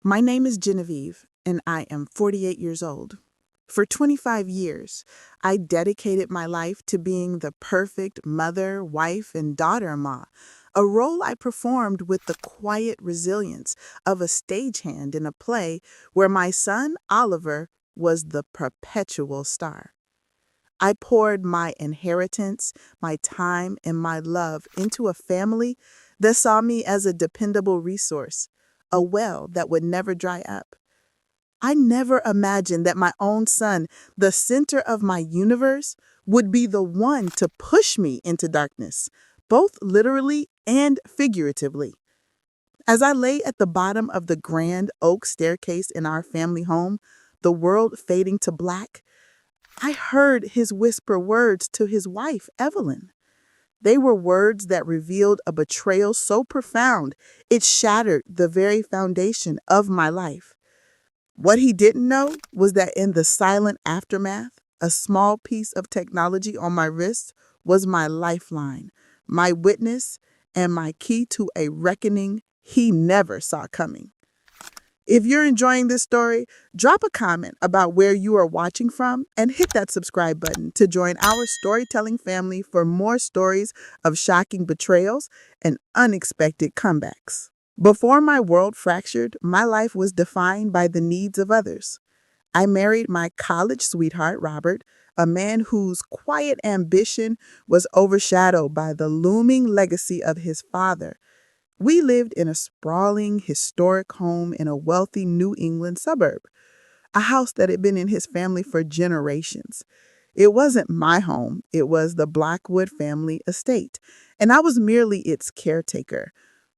My name is Genevieve, and I am 48 years old. For 25 years, I dedicated my life to being the perfect mother, wife, and daughter-in-law, a role I performed with the quiet resilience of a stagehand in a play where my son, Oliver, was the perpetual star. I poured my inheritance, my time, and my love into a family that saw me as a dependable resource, a well that would never dry up. I never imagined that my own son, the center of my universe, would be the one to push me into darkness, both literally and figuratively. As I lay at the bottom of the grand oak staircase in our family home, the world fading to black, I heard his whisper words to his wife, Evelyn. They were words that revealed a betrayal so profound it shattered the very foundation of my life. What he didn't know was that in the silent aftermath, a small piece of technology on my wrist was my lifeline, my witness, and my key to a reckoning he never saw coming. If you're enjoying this story, drop a comment about where you are watching from and hit that subscribe button to join our storytelling family for more stories of shocking betrayals and unexpected comebacks. Before my world fractured, my life was defined by the needs of others. I married my college sweetheart, Robert, a man whose quiet ambition was overshadowed by the looming legacy of his father. We lived in a sprawling, historic home in a wealthy New England suburb, a house that had been in his family for generations. It wasn't my home, it was the Blackwood family estate, and I was merely its caretaker.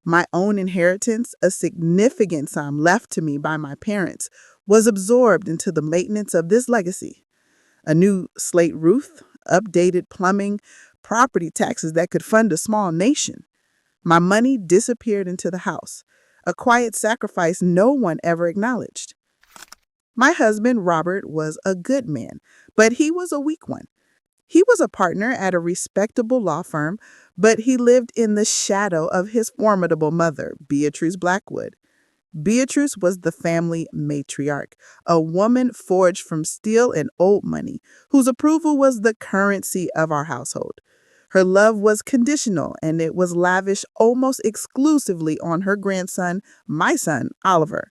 My own inheritance, a significant sum left to me by my parents, was absorbed into the maintenance of this legacy. A new slate roof, updated plumbing, property taxes that could fund a small nation. My money disappeared into the house, a quiet sacrifice no one ever acknowledged. My husband, Robert, was a good man, but he was a weak one. He was a partner at a respectable law firm, but he lived in the shadow of his formidable mother, Beatrice Blackwood. Beatrice was the family matriarch, a woman forged from steel and old money, whose approval was the currency of our household. Her love was conditional, and it was lavished almost exclusively on her grandson, my son, Oliver.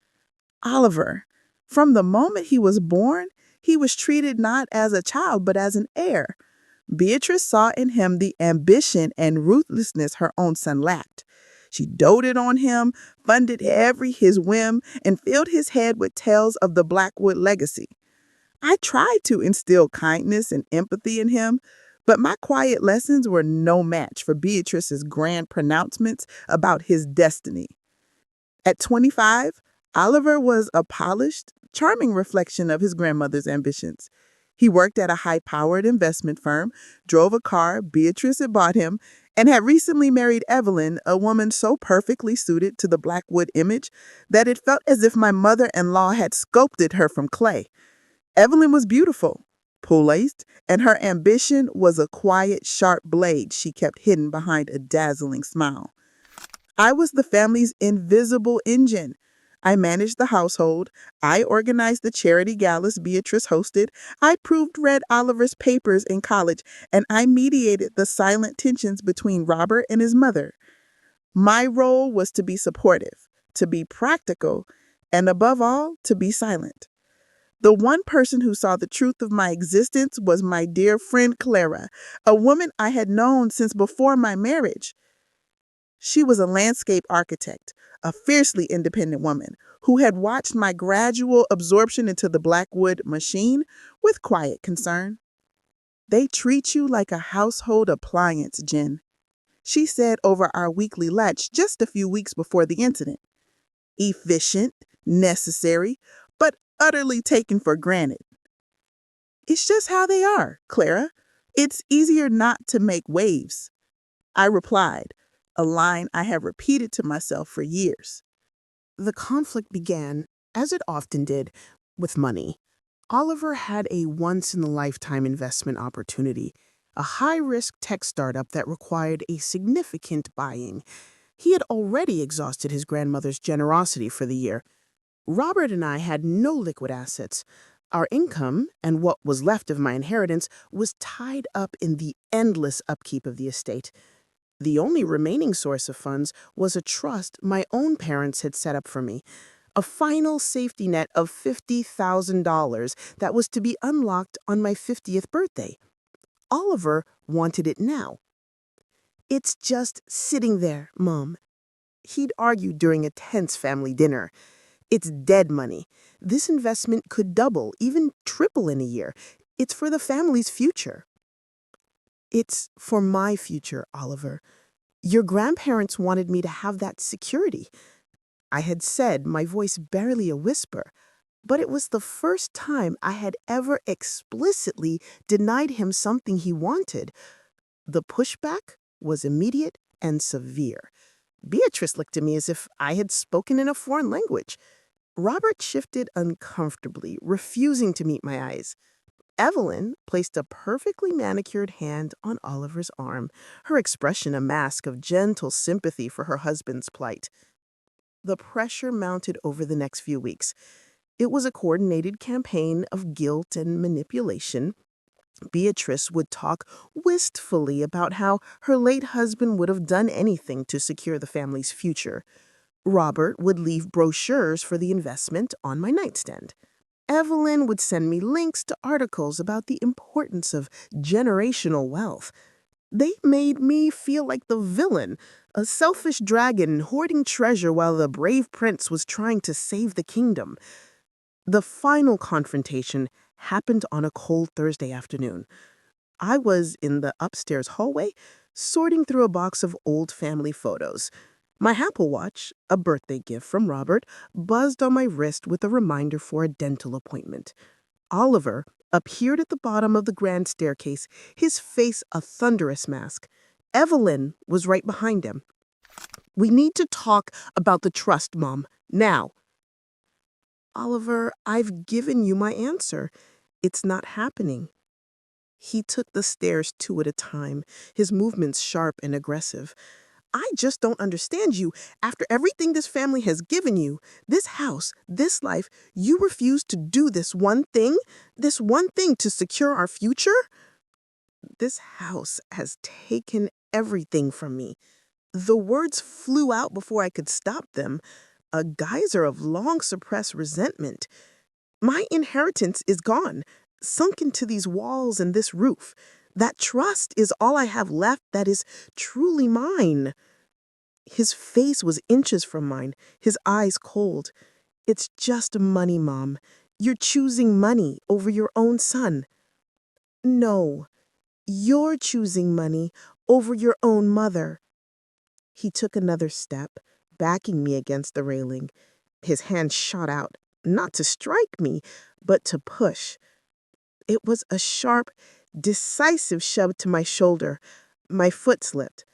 Oliver, from the moment he was born, he was treated not as a child, but as an heir. Beatrice saw in him the ambition and ruthlessness her own son lacked. She doted on him, funded every his whim, and filled his head with tales of the Blackwood legacy. I tried to instill kindness and empathy in him, but my quiet lessons were no match for Beatrice's grand pronouncements about his destiny. At 25, Oliver was a polished, charming reflection of his grandmother's ambitions. He worked at a high-powered investment firm, drove a car Beatrice had bought him, and had recently married Evelyn, a woman so perfectly suited to the Blackwood image that it felt as if my mother-in-law had sculpted her from clay. Evelyn was beautiful, poised, and her ambition was a quiet, sharp blade she kept hidden behind a dazzling smile. I was the family's invisible engine. I managed the household. I organized the charity galas Beatrice hosted. I proofread Oliver's papers in college, and I mediated the silent tensions between Robert and his mother. My role was to be supportive, to be practical, and above all, to be silent. The one person who saw the truth of my existence was my dear friend Clara, a woman I had known since before my marriage. She was a landscape architect, a fiercely independent woman who had watched my gradual absorption into the Blackwood machine with quiet concern. "They treat you like a household appliance, Jen," she said over our weekly lunch just a few weeks before the incident. "Efficient, necessary, but utterly taken for granted." "It's just how they are, Clara. It's easier not to make waves," I replied, a line I have repeated to myself for years. The conflict began, as it often did, with money. Oliver had a once-in-a-lifetime investment opportunity, a high-risk tech startup that required a significant buy-in. He had already exhausted his grandmother's generosity for the year. Robert and I had no liquid assets. Our income, and what was left of my inheritance, was tied up in the endless upkeep of the estate. The only remaining source of funds was a trust my own parents had set up for me, a final safety net of $50,000 that was to be unlocked on my 50th birthday. Oliver wanted it now. "It's just sitting there, Mom," he'd argued during a tense family dinner. "It's dead money. This investment could double, even triple in a year. It's for the family's future." "It's for my future, Oliver. Your grandparents wanted me to have that security," I had said, my voice barely a whisper. But it was the first time I had ever explicitly denied him something he wanted. The pushback was immediate and severe. Beatrice looked at me as if I had spoken in a foreign language. Robert shifted uncomfortably, refusing to meet my eyes. Evelyn placed a perfectly manicured hand on Oliver's arm, her expression a mask of gentle sympathy for her husband's plight. The pressure mounted over the next few weeks. It was a coordinated campaign of guilt and manipulation. Beatrice would talk wistfully about how her late husband would have done anything to secure the family's future. Robert would leave brochures for the investment on my nightstand. Evelyn would send me links to articles about the importance of generational wealth. They made me feel like the villain, a selfish dragon hoarding treasure while the brave prince was trying to save the kingdom. The final confrontation happened on a cold Thursday afternoon. I was in the upstairs hallway, sorting through a box of old family photos. My Apple Watch, a birthday gift from Robert, buzzed on my wrist with a reminder for a dental appointment. Oliver appeared at the bottom of the grand staircase, his face a thunderous mask. Evelyn was right behind him. "We need to talk about the trust, Mom, now." "Oliver, I've given you my answer. It's not happening." He took the stairs two at a time, his movements sharp and aggressive. "I just don't understand you. After everything this family has given you, this house, this life, you refuse to do this one thing to secure our future?" "This house has taken everything from me." The words flew out before I could stop them, a geyser of long-suppressed resentment. "My inheritance is gone, sunk into these walls and this roof. That trust is all I have left that is truly mine." His face was inches from mine, his eyes cold. "It's just money, Mom. You're choosing money over your own son." "No, you're choosing money over your own mother." He took another step, backing me against the railing. His hand shot out, not to strike me, but to push. It was a sharp, decisive shove to my shoulder. My foot slipped.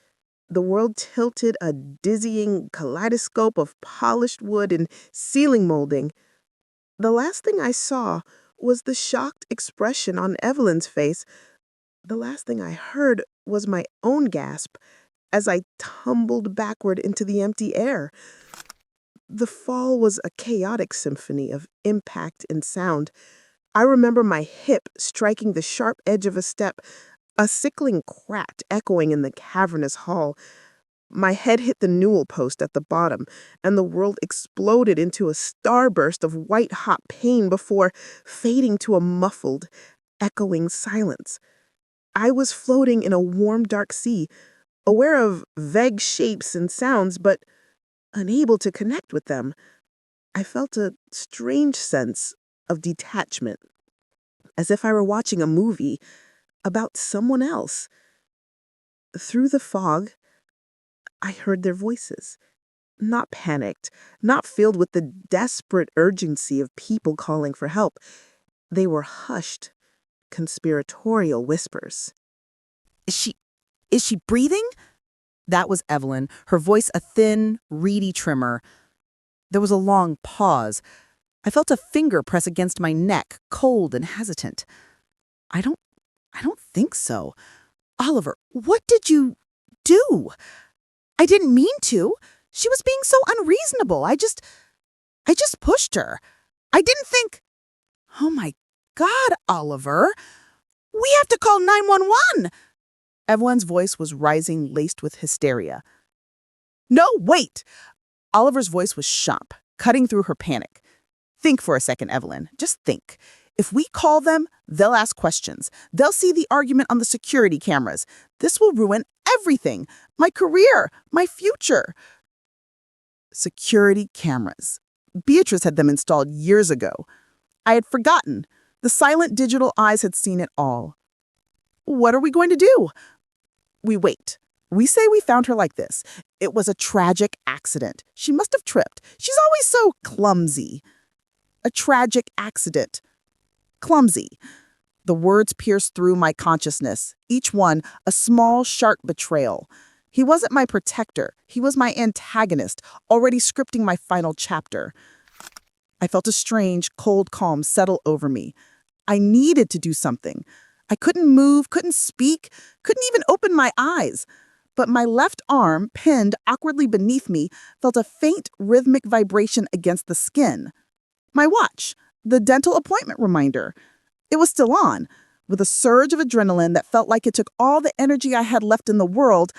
The world tilted, a dizzying kaleidoscope of polished wood and ceiling molding. The last thing I saw was the shocked expression on Evelyn's face. The last thing I heard was my own gasp as I tumbled backward into the empty air. The fall was a chaotic symphony of impact and sound. I remember my hip striking the sharp edge of a step, a sickling crack echoing in the cavernous hall. My head hit the newel post at the bottom, and the world exploded into a starburst of white-hot pain before fading to a muffled, echoing silence. I was floating in a warm, dark sea, aware of vague shapes and sounds, but unable to connect with them. I felt a strange sense of detachment, as if I were watching a movie about someone else. Through the fog, I heard their voices. Not panicked, not filled with the desperate urgency of people calling for help. They were hushed, conspiratorial whispers. Is she breathing?" That was Evelyn, her voice a thin, reedy tremor. There was a long pause. I felt a finger press against my neck, cold and hesitant. I don't think so. Oliver, what did you do?" "I didn't mean to. She was being so unreasonable. I just pushed her. I didn't think. Oh my God, Oliver. We have to call 911. Evelyn's voice was rising, laced with hysteria. No, wait. Oliver's voice was sharp, cutting through her panic. Think for a second, Evelyn. Just think. If we call them, they'll ask questions. They'll see the argument on the security cameras. This will ruin everything. My career, my future. Security cameras. Beatrice had them installed years ago. I had forgotten. The silent digital eyes had seen it all. What are we going to do? We wait. We say we found her like this. It was a tragic accident. She must have tripped. She's always so clumsy. A tragic accident. Clumsy. The words pierced through my consciousness, each one a small, sharp betrayal. He wasn't my protector. He was my antagonist, already scripting my final chapter. I felt a strange, cold calm settle over me. I needed to do something. I couldn't move, couldn't speak, couldn't even open my eyes. But my left arm, pinned awkwardly beneath me, felt a faint, rhythmic vibration against the skin. My watch, the dental appointment reminder. It was still on. With a surge of adrenaline that felt like it took all the energy I had left in the world,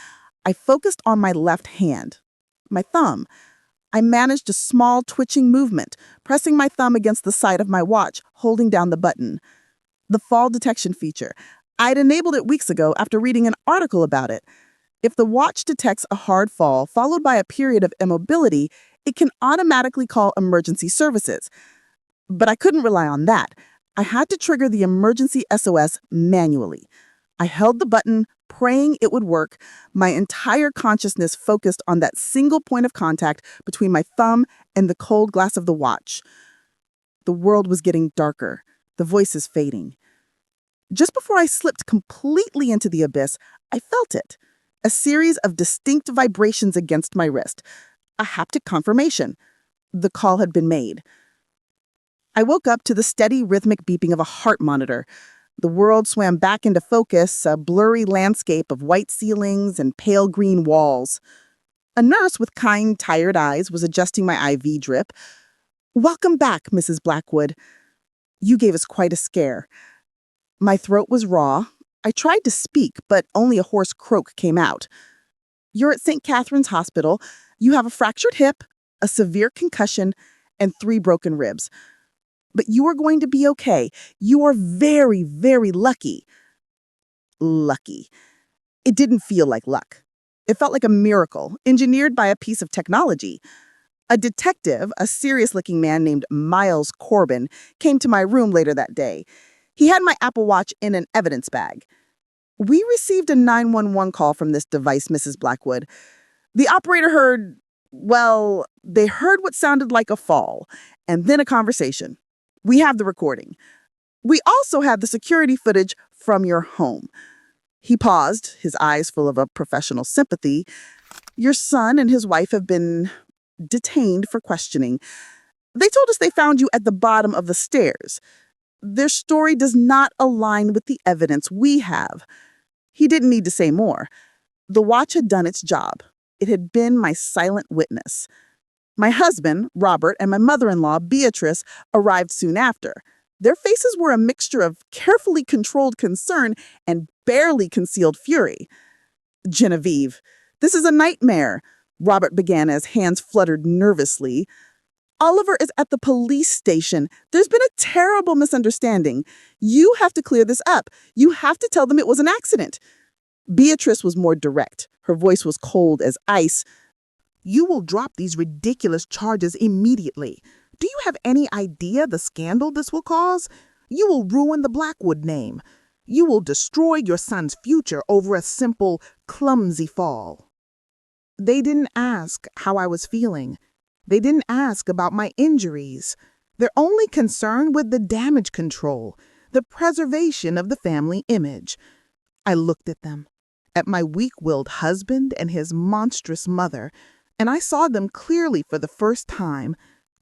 I focused on my left hand, my thumb. I managed a small twitching movement, pressing my thumb against the side of my watch, holding down the button. The fall detection feature. I'd enabled it weeks ago after reading an article about it. If the watch detects a hard fall followed by a period of immobility, it can automatically call emergency services. But I couldn't rely on that. I had to trigger the emergency SOS manually. I held the button, praying it would work, my entire consciousness focused on that single point of contact between my thumb and the cold glass of the watch. The world was getting darker, the voices fading. Just before I slipped completely into the abyss, I felt it. A series of distinct vibrations against my wrist. A haptic confirmation. The call had been made. I woke up to the steady rhythmic beeping of a heart monitor. The world swam back into focus, a blurry landscape of white ceilings and pale green walls. A nurse with kind, tired eyes was adjusting my IV drip. "Welcome back, Mrs. Blackwood. You gave us quite a scare." My throat was raw. I tried to speak, but only a hoarse croak came out. "You're at St. Catherine's Hospital. You have a fractured hip, a severe concussion, and 3 broken ribs. But you are going to be okay. You are very, very lucky." Lucky. It didn't feel like luck. It felt like a miracle, engineered by a piece of technology. A detective, a serious-looking man named Miles Corbin, came to my room later that day. He had my Apple Watch in an evidence bag. "We received a 911 call from this device, Mrs. Blackwood. The operator heard, well, they heard what sounded like a fall, and then a conversation. We have the recording. We also have the security footage from your home." He paused, his eyes full of a professional sympathy. "Your son and his wife have been detained for questioning. They told us they found you at the bottom of the stairs. Their story does not align with the evidence we have." He didn't need to say more. The watch had done its job. It had been my silent witness. My husband, Robert, and my mother-in-law, Beatrice, arrived soon after. Their faces were a mixture of carefully controlled concern and barely concealed fury. "Genevieve, this is a nightmare," Robert began as hands fluttered nervously. "Oliver is at the police station. There's been a terrible misunderstanding. You have to clear this up. You have to tell them it was an accident." Beatrice was more direct. Her voice was cold as ice. "You will drop these ridiculous charges immediately. Do you have any idea the scandal this will cause? You will ruin the Blackwood name. You will destroy your son's future over a simple, clumsy fall." They didn't ask how I was feeling. They didn't ask about my injuries. They're only concerned with the damage control, the preservation of the family image. I looked at them, at my weak-willed husband and his monstrous mother, and I saw them clearly for the first time.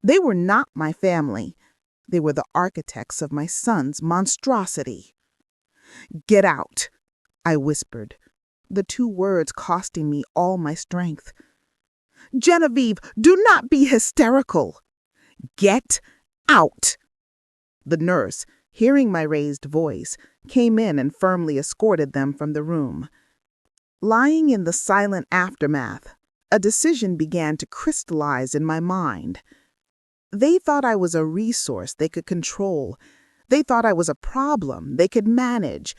They were not my family. They were the architects of my son's monstrosity. "Get out," I whispered, the 2 words costing me all my strength. "Genevieve, do not be hysterical." Get out! The nurse, hearing my raised voice, came in and firmly escorted them from the room. Lying in the silent aftermath, a decision began to crystallize in my mind. They thought I was a resource they could control. They thought I was a problem they could manage.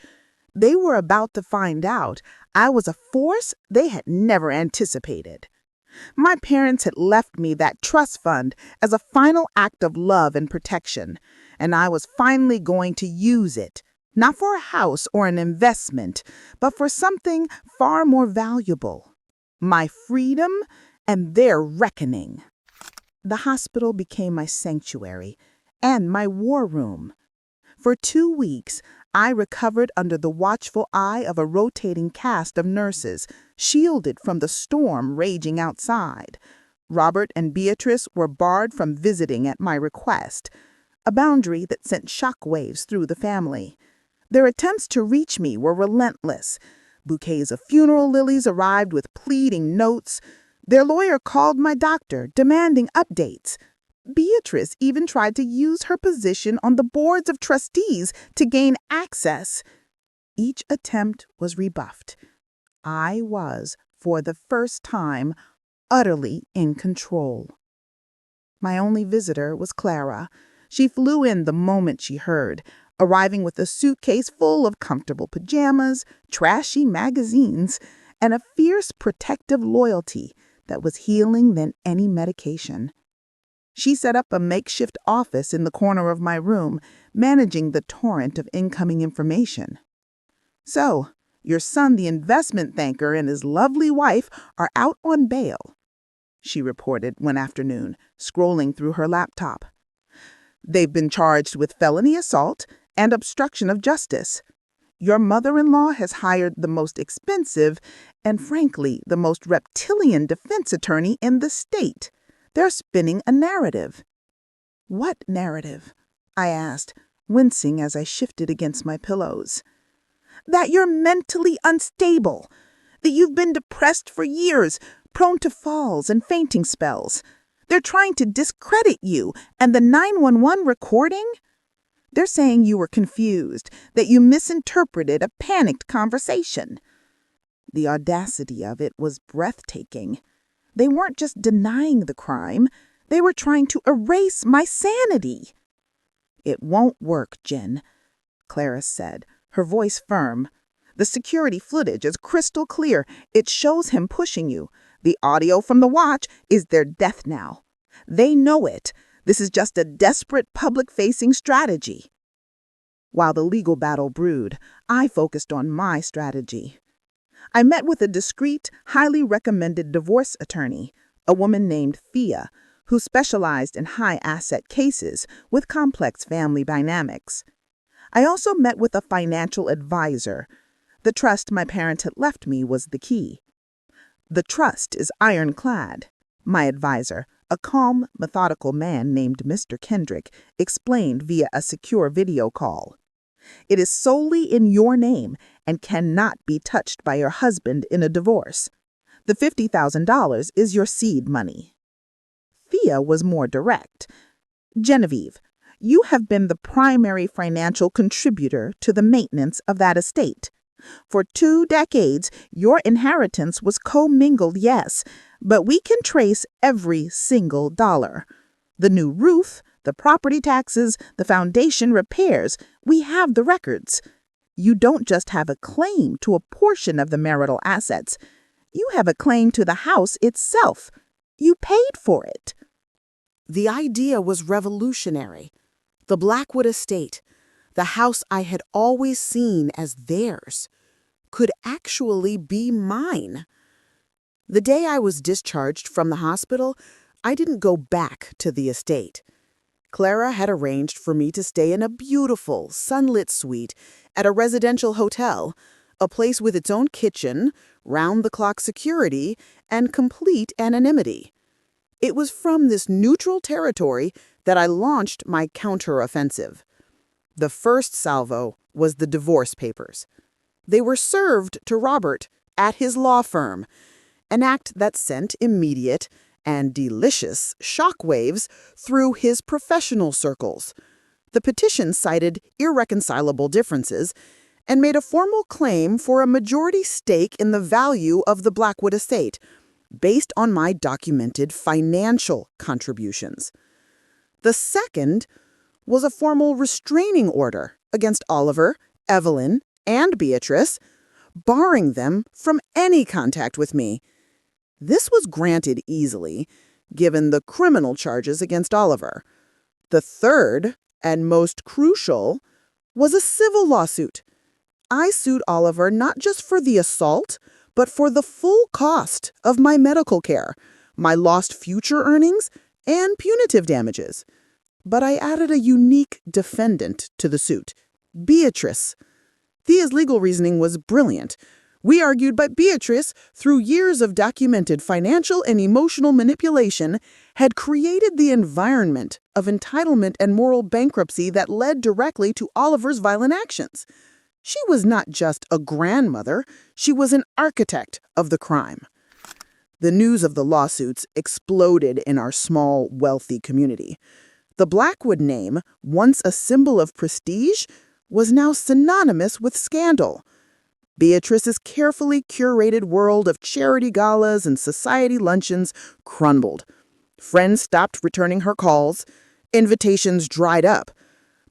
They were about to find out I was a force they had never anticipated. My parents had left me that trust fund as a final act of love and protection, and I was finally going to use it, not for a house or an investment, but for something far more valuable: my freedom and their reckoning. The hospital became my sanctuary and my war room. For 2 weeks, I recovered under the watchful eye of a rotating cast of nurses, shielded from the storm raging outside. Robert and Beatrice were barred from visiting at my request, a boundary that sent shockwaves through the family. Their attempts to reach me were relentless. Bouquets of funeral lilies arrived with pleading notes. Their lawyer called my doctor, demanding updates. Beatrice even tried to use her position on the boards of trustees to gain access. Each attempt was rebuffed. I was, for the first time, utterly in control. My only visitor was Clara. She flew in the moment she heard, arriving with a suitcase full of comfortable pajamas, trashy magazines, and a fierce protective loyalty that was healing than any medication. She set up a makeshift office in the corner of my room, managing the torrent of incoming information. "So, your son, the investment banker, and his lovely wife are out on bail," she reported one afternoon, scrolling through her laptop. "They've been charged with felony assault and obstruction of justice. Your mother-in-law has hired the most expensive and, frankly, the most reptilian defense attorney in the state. They're spinning a narrative." "What narrative?" I asked, wincing as I shifted against my pillows. "That you're mentally unstable, that you've been depressed for years, prone to falls and fainting spells. They're trying to discredit you and the 911 recording. They're saying you were confused, that you misinterpreted a panicked conversation." The audacity of it was breathtaking. They weren't just denying the crime, they were trying to erase my sanity. "It won't work, Jen," Clara said, her voice firm. "The security footage is crystal clear. It shows him pushing you. The audio from the watch is their death knell. They know it. This is just a desperate public-facing strategy." While the legal battle brewed, I focused on my strategy. I met with a discreet, highly recommended divorce attorney, a woman named Thea, who specialized in high-asset cases with complex family dynamics. I also met with a financial advisor. The trust my parents had left me was the key. "The trust is ironclad," my advisor, a calm, methodical man named Mr. Kendrick, explained via a secure video call. "It is solely in your name and cannot be touched by your husband in a divorce. The $50,000 is your seed money." Thea was more direct. "Genevieve, you have been the primary financial contributor to the maintenance of that estate. For 2 decades, your inheritance was commingled, yes, but we can trace every single dollar. The new roof, the property taxes, the foundation repairs, we have the records. You don't just have a claim to a portion of the marital assets. You have a claim to the house itself. You paid for it." The idea was revolutionary. The Blackwood estate, the house I had always seen as theirs, could actually be mine. The day I was discharged from the hospital, I didn't go back to the estate. Clara had arranged for me to stay in a beautiful, sunlit suite at a residential hotel, a place with its own kitchen, round-the-clock security, and complete anonymity. It was from this neutral territory that I launched my counteroffensive. The first salvo was the divorce papers. They were served to Robert at his law firm, an act that sent immediate and delicious shockwaves through his professional circles. The petition cited irreconcilable differences and made a formal claim for a majority stake in the value of the Blackwood estate, based on my documented financial contributions. The second was a formal restraining order against Oliver, Evelyn, and Beatrice, barring them from any contact with me. This was granted easily, given the criminal charges against Oliver. The third, and most crucial, was a civil lawsuit. I sued Oliver not just for the assault, but for the full cost of my medical care, my lost future earnings, and punitive damages. But I added a unique defendant to the suit, Beatrice. Thea's legal reasoning was brilliant. We argued that Beatrice, through years of documented financial and emotional manipulation, had created the environment of entitlement and moral bankruptcy that led directly to Oliver's violent actions. She was not just a grandmother, she was an architect of the crime. The news of the lawsuits exploded in our small, wealthy community. The Blackwood name, once a symbol of prestige, was now synonymous with scandal. Beatrice's carefully curated world of charity galas and society luncheons crumbled. Friends stopped returning her calls. Invitations dried up.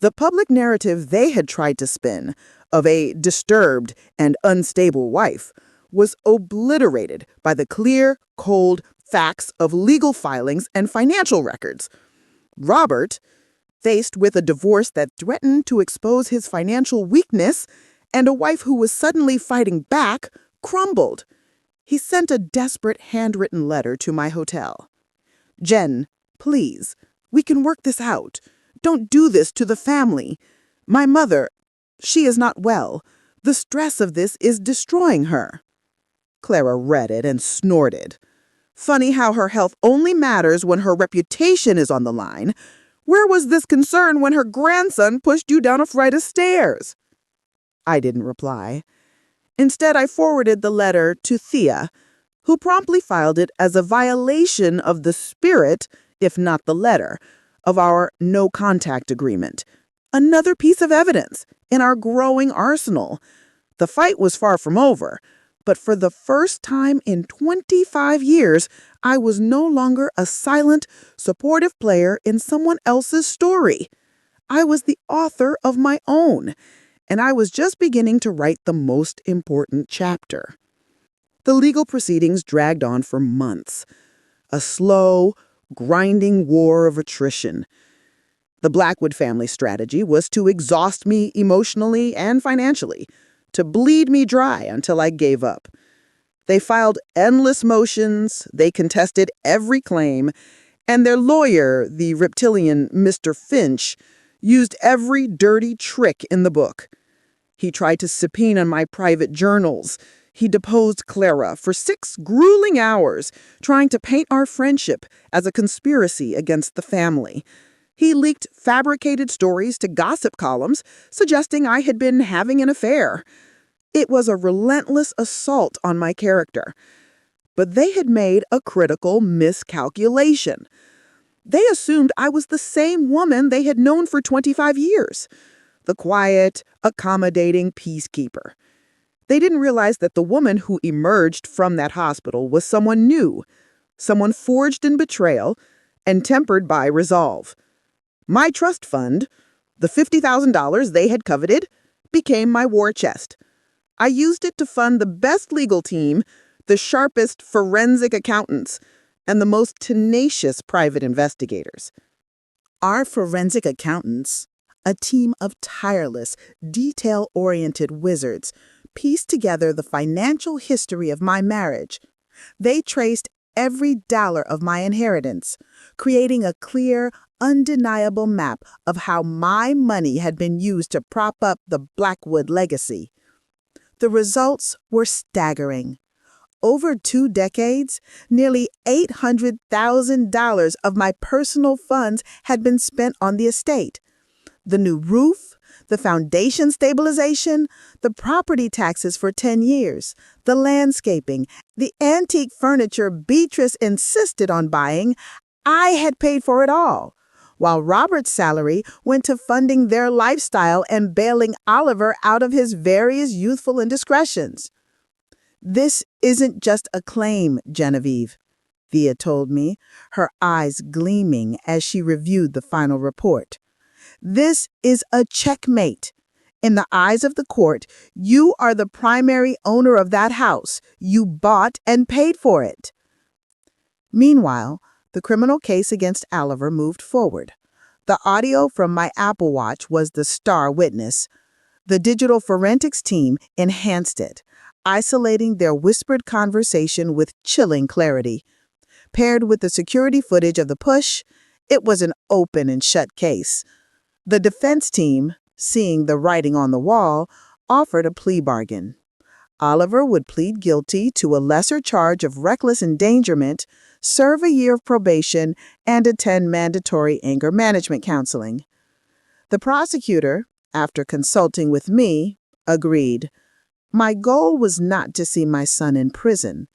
The public narrative they had tried to spin of a disturbed and unstable wife was obliterated by the clear, cold facts of legal filings and financial records. Robert, faced with a divorce that threatened to expose his financial weakness and a wife who was suddenly fighting back, crumbled. He sent a desperate handwritten letter to my hotel. "Jen, please, we can work this out. Don't do this to the family. My mother, she is not well. The stress of this is destroying her." Clara read it and snorted. Funny how her health only matters when her reputation is on the line. Where was this concern when her grandson pushed you down a flight of stairs? I didn't reply. Instead, I forwarded the letter to Thea, who promptly filed it as a violation of the spirit, if not the letter, of our no-contact agreement. Another piece of evidence in our growing arsenal. The fight was far from over, but for the first time in 25 years, I was no longer a silent, supportive player in someone else's story. I was the author of my own, and I was just beginning to write the most important chapter. The legal proceedings dragged on for months. A slow, grinding war of attrition. The Blackwood family strategy was to exhaust me emotionally and financially, to bleed me dry until I gave up. They filed endless motions, they contested every claim, and their lawyer, the reptilian Mr. Finch, used every dirty trick in the book. He tried to subpoena my private journals. He deposed Clara for 6 grueling hours, trying to paint our friendship as a conspiracy against the family. He leaked fabricated stories to gossip columns, suggesting I had been having an affair. It was a relentless assault on my character. But they had made a critical miscalculation. They assumed I was the same woman they had known for 25 years, the quiet, accommodating peacekeeper. They didn't realize that the woman who emerged from that hospital was someone new, someone forged in betrayal and tempered by resolve. My trust fund, the $50,000 they had coveted, became my war chest. I used it to fund the best legal team, the sharpest forensic accountants, and the most tenacious private investigators. Our forensic accountants, a team of tireless, detail-oriented wizards, pieced together the financial history of my marriage. They traced every dollar of my inheritance, creating a clear, undeniable map of how my money had been used to prop up the Blackwood legacy. The results were staggering. Over 2 decades, nearly $800,000 of my personal funds had been spent on the estate. The new roof, the foundation stabilization, the property taxes for 10 years, the landscaping, the antique furniture Beatrice insisted on buying. I had paid for it all, while Robert's salary went to funding their lifestyle and bailing Oliver out of his various youthful indiscretions. "This isn't just a claim, Genevieve," Thea told me, her eyes gleaming as she reviewed the final report. "This is a checkmate. In the eyes of the court, you are the primary owner of that house. You bought and paid for it." Meanwhile, the criminal case against Oliver moved forward. The audio from my Apple Watch was the star witness. The digital forensics team enhanced it, isolating their whispered conversation with chilling clarity. Paired with the security footage of the push, it was an open and shut case. The defense team, seeing the writing on the wall, offered a plea bargain. Oliver would plead guilty to a lesser charge of reckless endangerment, serve a year of probation, and attend mandatory anger management counseling. The prosecutor, after consulting with me, agreed. My goal was not to see my son in prison.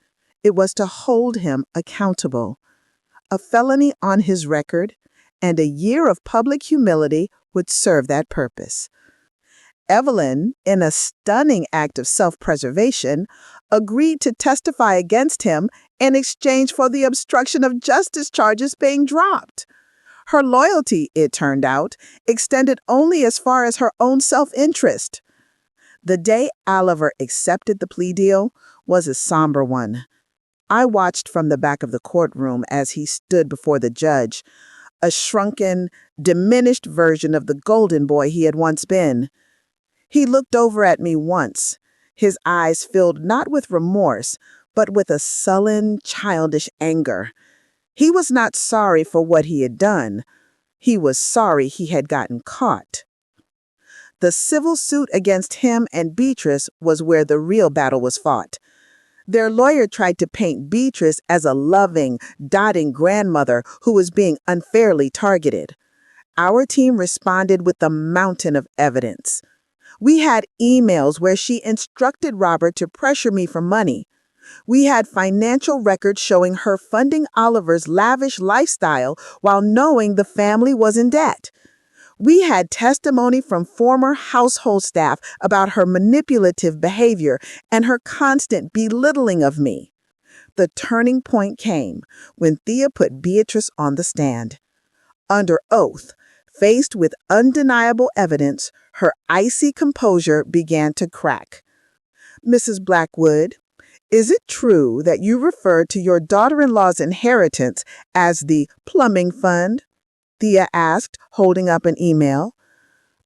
It was to hold him accountable. A felony on his record and a year of public humility would serve that purpose. Evelyn, in a stunning act of self-preservation, agreed to testify against him in exchange for the obstruction of justice charges being dropped. Her loyalty, it turned out, extended only as far as her own self-interest. The day Oliver accepted the plea deal was a somber one. I watched from the back of the courtroom as he stood before the judge, a shrunken, diminished version of the golden boy he had once been. He looked over at me once, his eyes filled not with remorse, but with a sullen, childish anger. He was not sorry for what he had done. He was sorry he had gotten caught. The civil suit against him and Beatrice was where the real battle was fought. Their lawyer tried to paint Beatrice as a loving, doting grandmother who was being unfairly targeted. Our team responded with a mountain of evidence. We had emails where she instructed Robert to pressure me for money. We had financial records showing her funding Oliver's lavish lifestyle while knowing the family was in debt. We had testimony from former household staff about her manipulative behavior and her constant belittling of me. The turning point came when Thea put Beatrice on the stand. Under oath, faced with undeniable evidence, her icy composure began to crack. "Mrs. Blackwood, is it true that you refer to your daughter-in-law's inheritance as the plumbing fund?" Thea asked, holding up an email.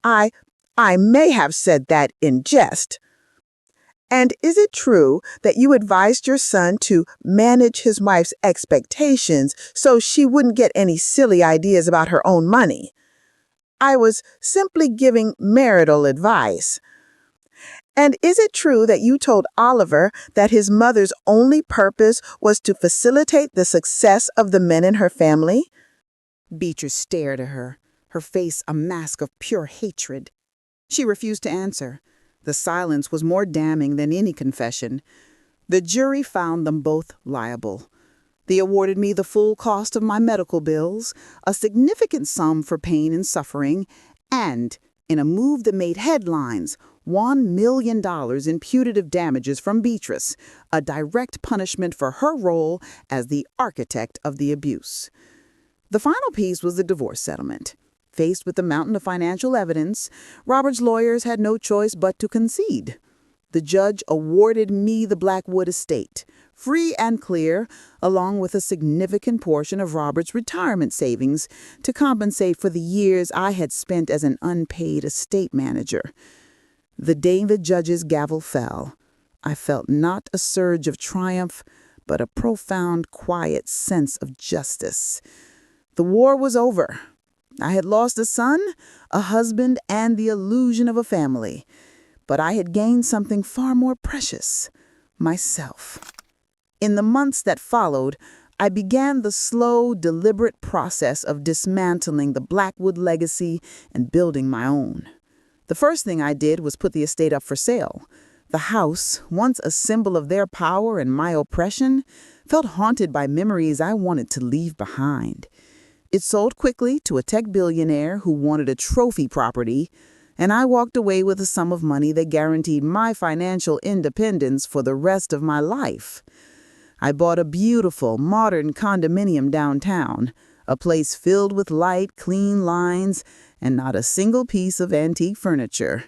I may have said that in jest." "And is it true that you advised your son to manage his wife's expectations so she wouldn't get any silly ideas about her own money?" "I was simply giving marital advice." "And is it true that you told Oliver that his mother's only purpose was to facilitate the success of the men in her family?" Beatrice stared at her, her face a mask of pure hatred. She refused to answer. The silence was more damning than any confession. The jury found them both liable. They awarded me the full cost of my medical bills, a significant sum for pain and suffering, and, in a move that made headlines, $1 million in punitive damages from Beatrice, a direct punishment for her role as the architect of the abuse. The final piece was the divorce settlement. Faced with the mountain of financial evidence, Robert's lawyers had no choice but to concede. The judge awarded me the Blackwood estate, free and clear, along with a significant portion of Robert's retirement savings to compensate for the years I had spent as an unpaid estate manager. The day the judge's gavel fell, I felt not a surge of triumph, but a profound, quiet sense of justice. The war was over. I had lost a son, a husband, and the illusion of a family. But I had gained something far more precious, myself. In the months that followed, I began the slow, deliberate process of dismantling the Blackwood legacy and building my own. The first thing I did was put the estate up for sale. The house, once a symbol of their power and my oppression, felt haunted by memories I wanted to leave behind. It sold quickly to a tech billionaire who wanted a trophy property, and I walked away with a sum of money that guaranteed my financial independence for the rest of my life. I bought a beautiful, modern condominium downtown, a place filled with light, clean lines, and not a single piece of antique furniture.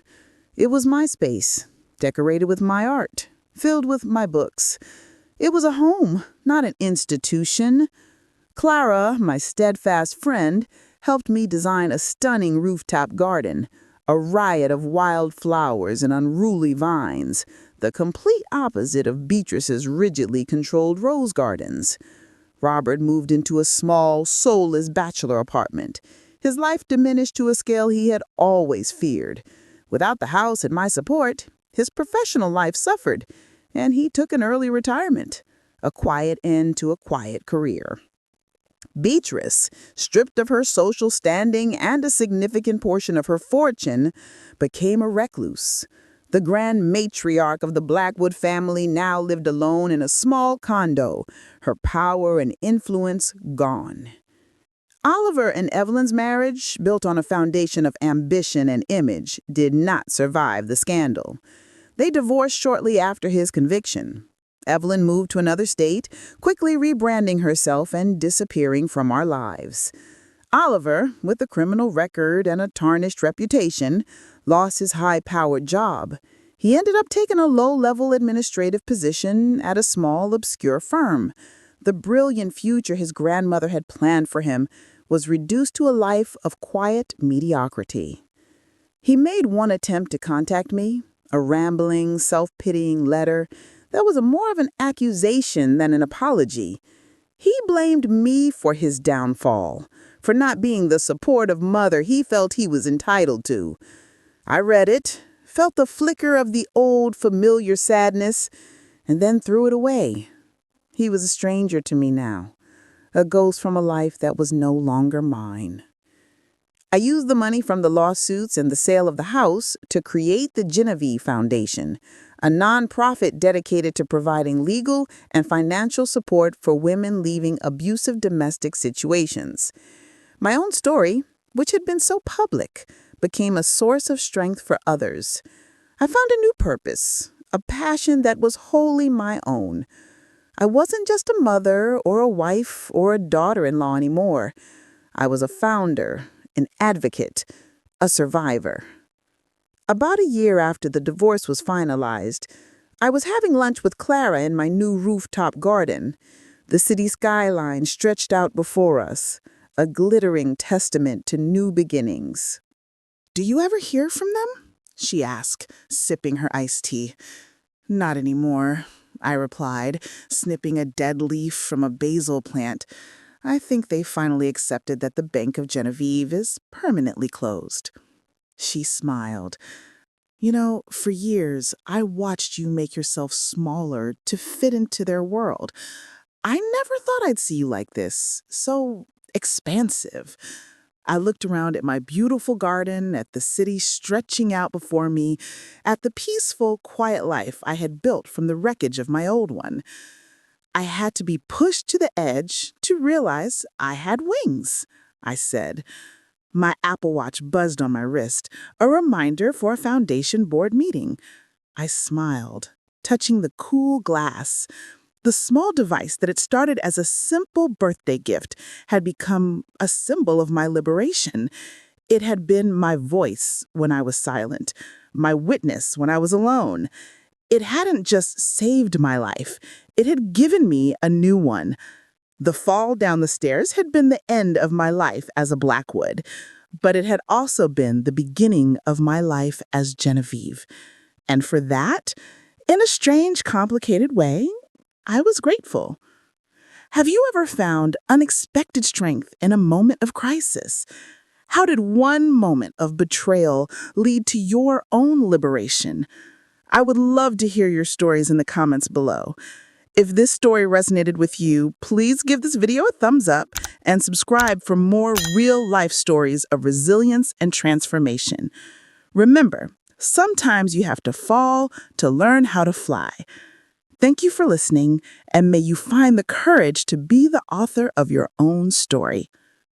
It was my space, decorated with my art, filled with my books. It was a home, not an institution. Clara, my steadfast friend, helped me design a stunning rooftop garden, a riot of wild flowers and unruly vines, the complete opposite of Beatrice's rigidly controlled rose gardens. Robert moved into a small, soulless bachelor apartment. His life diminished to a scale he had always feared. Without the house and my support, his professional life suffered, and he took an early retirement, a quiet end to a quiet career. Beatrice, stripped of her social standing and a significant portion of her fortune, became a recluse. The grand matriarch of the Blackwood family now lived alone in a small condo, her power and influence gone. Oliver and Evelyn's marriage, built on a foundation of ambition and image, did not survive the scandal. They divorced shortly after his conviction. Evelyn moved to another state, quickly rebranding herself and disappearing from our lives. Oliver, with a criminal record and a tarnished reputation, lost his high-powered job. He ended up taking a low-level administrative position at a small, obscure firm. The brilliant future his grandmother had planned for him was reduced to a life of quiet mediocrity. He made one attempt to contact me, a rambling, self-pitying letter that was more of an accusation than an apology. He blamed me for his downfall, for not being the supportive mother he felt he was entitled to. I read it, felt the flicker of the old familiar sadness, and then threw it away. He was a stranger to me now, a ghost from a life that was no longer mine. I used the money from the lawsuits and the sale of the house to create the Genevieve Foundation, a nonprofit dedicated to providing legal and financial support for women leaving abusive domestic situations. My own story, which had been so public, became a source of strength for others. I found a new purpose, a passion that was wholly my own. I wasn't just a mother or a wife or a daughter-in-law anymore. I was a founder, an advocate, a survivor. About a year after the divorce was finalized, I was having lunch with Clara in my new rooftop garden. The city skyline stretched out before us, a glittering testament to new beginnings. "Do you ever hear from them?" she asked, sipping her iced tea. "Not anymore," I replied, snipping a dead leaf from a basil plant. "I think they finally accepted that the Bank of Genevieve is permanently closed." She smiled. "You know, for years, I watched you make yourself smaller to fit into their world. I never thought I'd see you like this, so expansive." I looked around at my beautiful garden, at the city stretching out before me, at the peaceful, quiet life I had built from the wreckage of my old one. I had to be pushed to the edge to realize I had wings, I said. My Apple Watch buzzed on my wrist, a reminder for a foundation board meeting. I smiled, touching the cool glass. The small device that had started as a simple birthday gift had become a symbol of my liberation. It had been my voice when I was silent, my witness when I was alone. It hadn't just saved my life, it had given me a new one. The fall down the stairs had been the end of my life as a Blackwood, but it had also been the beginning of my life as Genevieve. And for that, in a strange, complicated way, I was grateful. Have you ever found unexpected strength in a moment of crisis? How did one moment of betrayal lead to your own liberation? I would love to hear your stories in the comments below. If this story resonated with you, please give this video a thumbs up and subscribe for more real-life stories of resilience and transformation. Remember, sometimes you have to fall to learn how to fly. Thank you for listening, and may you find the courage to be the author of your own story.